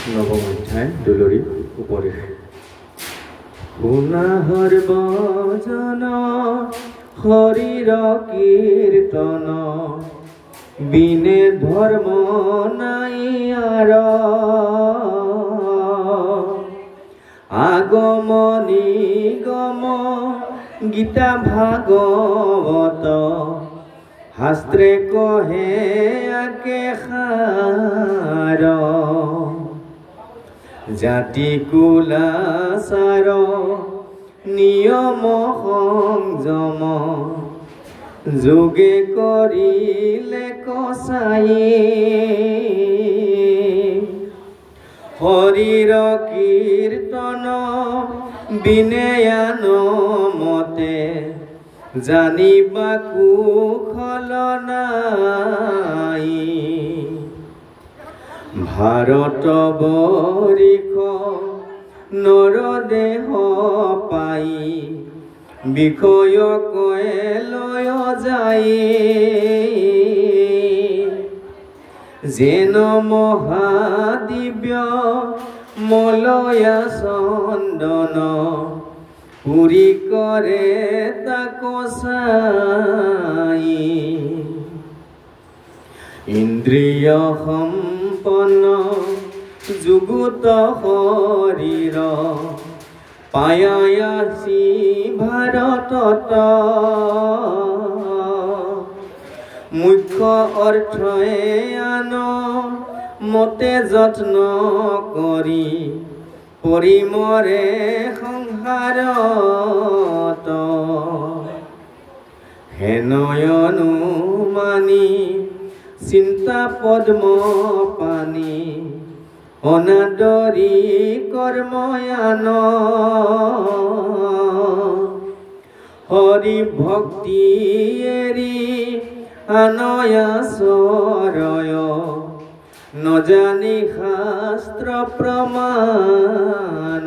নবম অধ্যায় দুলৰী উপদেশ। শুনাহৰ বচন শৰীৰ কীৰ্তন, বিনে ধৰ্ম নাই আৰ। আগম নিগম গীতা ভাগৱত, শাস্ত্ৰে কহে একেষাৰ। জাতি কুলাচাৰ নিয়ম সংযম, যোগে কৰিলে কচাই। শৰীৰ কীৰ্তন বিনেয়ান মতে, জানিবা কুশল নাই। ভাৰত বৰিষ নৰদেহ পাই, বিষয় কয়ে লয় যায়। যেন মহাদিব্য মলয়া চন্দন, পুৰি কৰে তাক চাই। ইন্দ্ৰিয় সম্পন্ন যুগুত শৰীৰ, পায়ায়াসী ভাৰতত। মুখ্য অৰ্থয়ে আন মতে যত্ন কৰি, পৰিমৰে সংসাৰত। হেনয়নো মানি চিন্তা পদ্ম পানী, অনাদৰি কৰ্ময়ান। হৰি ভক্তি এৰি আনয়াচৰয়, নজানি শাস্ত্ৰ প্ৰমাণ।